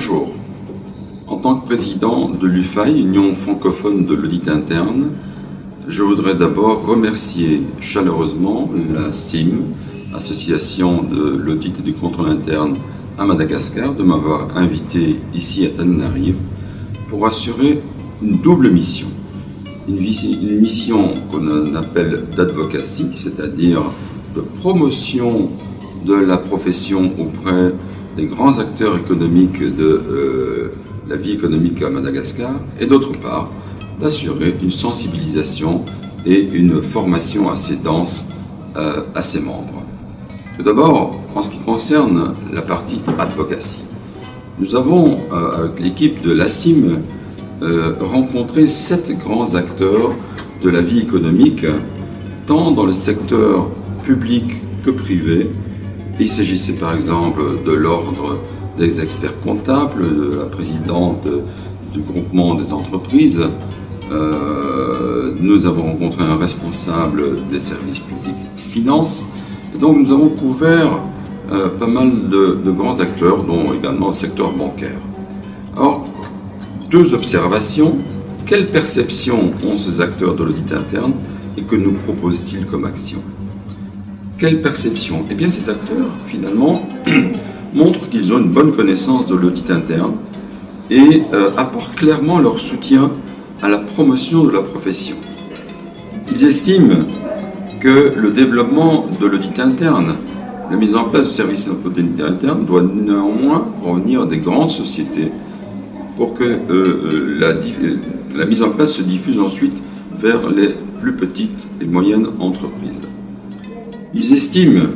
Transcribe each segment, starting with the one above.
Bonjour. En tant que président de l'UFAI, Union francophone de l'audit interne, je voudrais d'abord remercier chaleureusement la CIM, Association de l'audit et du contrôle interne à Madagascar, de m'avoir invité ici à Tananarive pour assurer une double mission. Une mission qu'on appelle d'advocacy, c'est-à-dire de promotion de la profession auprès des grands acteurs économiques de la vie économique à Madagascar, et d'autre part, d'assurer une sensibilisation et une formation assez dense à ses membres. Tout d'abord, en ce qui concerne la partie advocacy, nous avons, avec l'équipe de l'ACIM, rencontré 7 grands acteurs de la vie économique, tant dans le secteur public que privé. Il s'agissait par exemple de l'ordre des experts comptables, de la présidente du groupement des entreprises. Nous avons rencontré un responsable des services publics finances. Et donc nous avons couvert pas mal de grands acteurs, dont également le secteur bancaire. Alors, 2 observations. Quelle perception ont ces acteurs de l'audit interne et que nous proposent-ils comme action? Quelle perception? Eh bien, ces acteurs, finalement, montrent qu'ils ont une bonne connaissance de l'audit interne et apportent clairement leur soutien à la promotion de la profession. Ils estiment que le développement de l'audit interne, la mise en place de services d'audit interne doit néanmoins provenir des grandes sociétés pour que la mise en place se diffuse ensuite vers les plus petites et moyennes entreprises. Ils estiment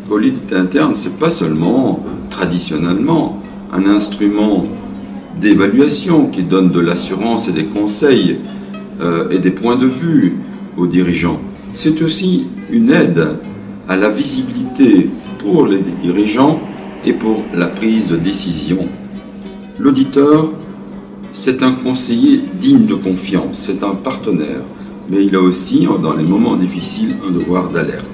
que l'audit interne, ce n'est pas seulement traditionnellement un instrument d'évaluation qui donne de l'assurance et des conseils et des points de vue aux dirigeants. C'est aussi une aide à la visibilité pour les dirigeants et pour la prise de décision. L'auditeur, c'est un conseiller digne de confiance, c'est un partenaire, mais il a aussi, dans les moments difficiles, un devoir d'alerte.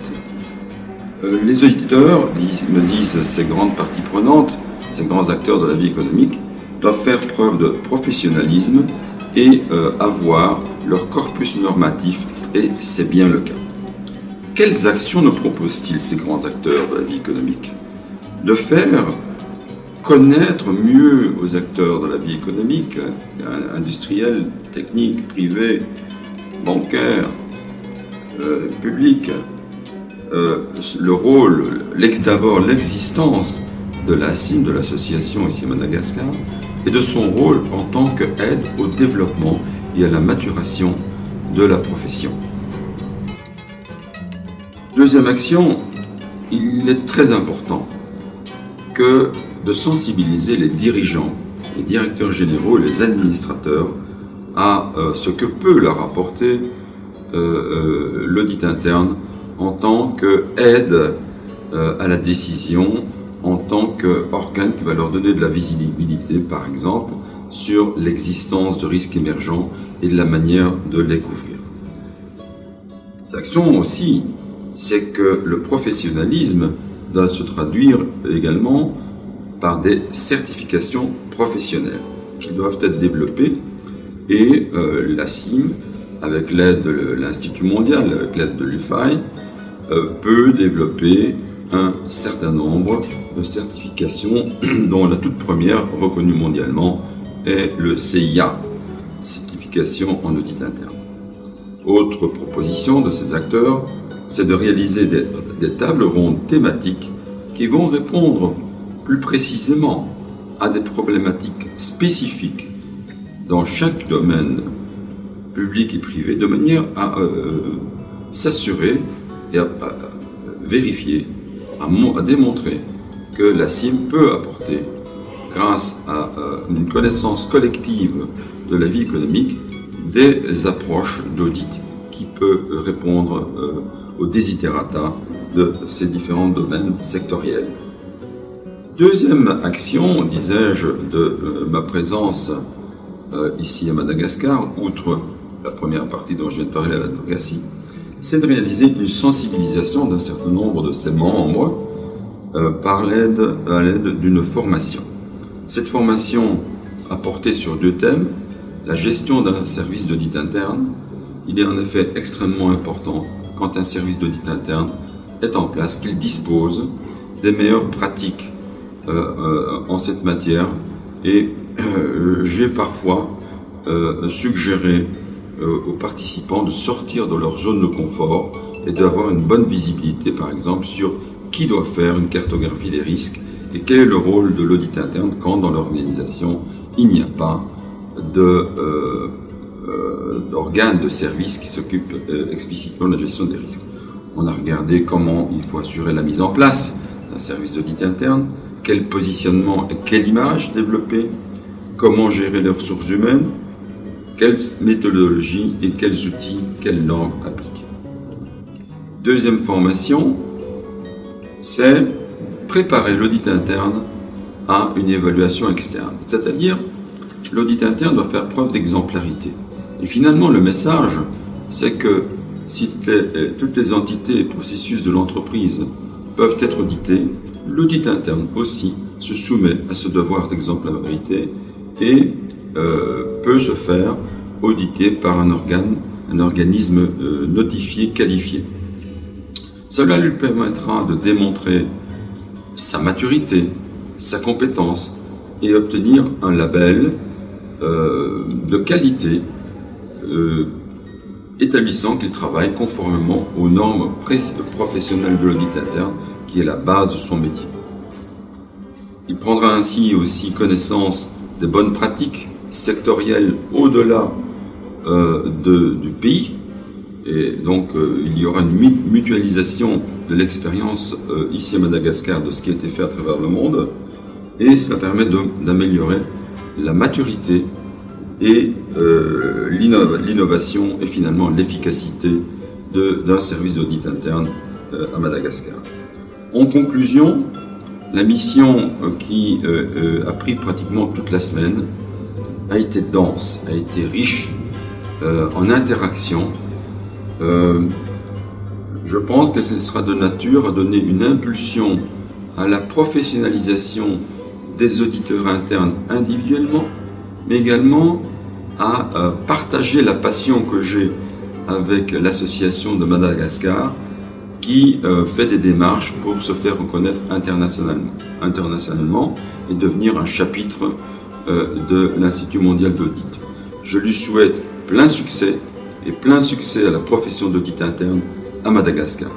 Les auditeurs, me disent ces grandes parties prenantes, ces grands acteurs de la vie économique, doivent faire preuve de professionnalisme et avoir leur corpus normatif, et c'est bien le cas. Quelles actions nous proposent-ils ces grands acteurs de la vie économique? De faire connaître mieux aux acteurs de la vie économique, industriels, techniques, privés, bancaires, publics, le rôle, d'abord l'existence de l'ACIM, de l'association ici à Madagascar, et de son rôle en tant qu'aide au développement et à la maturation de la profession. Deuxième action, il est très important que de sensibiliser les dirigeants, les directeurs généraux et les administrateurs à ce que peut leur apporter l'audit interne en tant qu'aide à la décision, en tant qu'organe qui va leur donner de la visibilité, par exemple, sur l'existence de risques émergents et de la manière de les couvrir. Cette action aussi, c'est que le professionnalisme doit se traduire également par des certifications professionnelles qui doivent être développées, et l'ACIM, avec l'aide de l'Institut mondial, avec l'aide de l'UFAI, peut développer un certain nombre de certifications, dont la toute première, reconnue mondialement, est le CIA, certification en audit interne. Autre proposition de ces acteurs, c'est de réaliser des tables rondes thématiques qui vont répondre plus précisément à des problématiques spécifiques dans chaque domaine public et privé, de manière à s'assurer et à vérifier, à démontrer que la CIM peut apporter, grâce à une connaissance collective de la vie économique, des approches d'audit qui peuvent répondre aux desiderata de ces différents domaines sectoriels. Deuxième action, disais-je, de ma présence ici à Madagascar, outre la première partie dont je viens de parler à l'advocacy, c'est de réaliser une sensibilisation d'un certain nombre de ses membres à l'aide d'une formation. Cette formation a porté sur 2 thèmes. La gestion d'un service d'audit interne. Il est en effet extrêmement important, quand un service d'audit interne est en place, qu'il dispose des meilleures pratiques en cette matière. Et j'ai parfois suggéré aux participants de sortir de leur zone de confort et d'avoir une bonne visibilité, par exemple, sur qui doit faire une cartographie des risques et quel est le rôle de l'audit interne quand dans l'organisation il n'y a pas d'organes de service qui s'occupent explicitement de la gestion des risques. On a regardé comment il faut assurer la mise en place d'un service d'audit interne, quel positionnement et quelle image développer, comment gérer les ressources humaines, quelle méthodologie et quels outils, quelle langue appliquer. Deuxième formation, c'est préparer l'audit interne à une évaluation externe. C'est-à-dire, l'audit interne doit faire preuve d'exemplarité. Et finalement, le message, c'est que si toutes les entités et processus de l'entreprise peuvent être audités, l'audit interne aussi se soumet à ce devoir d'exemplarité et peut se faire auditer par un organisme notifié, qualifié. Cela lui permettra de démontrer sa maturité, sa compétence et obtenir un label de qualité établissant qu'il travaille conformément aux normes professionnelles de l'audit interne, qui est la base de son métier. Il prendra ainsi aussi connaissance des bonnes pratiques sectorielles au-delà du pays, et donc il y aura une mutualisation de l'expérience ici à Madagascar de ce qui a été fait à travers le monde, et cela permet d'améliorer la maturité et l'innovation et finalement l'efficacité d'un service d'audit interne à Madagascar. En conclusion, la mission qui a pris pratiquement toute la semaine a été dense, a été riche en interactions. Je pense qu'elle sera de nature à donner une impulsion à la professionnalisation des auditeurs internes individuellement, mais également à partager la passion que j'ai avec l'association de Madagascar qui fait des démarches pour se faire reconnaître internationalement et devenir un chapitre de l'Institut mondial d'audit. Je lui souhaite plein succès et plein succès à la profession d'audit interne à Madagascar.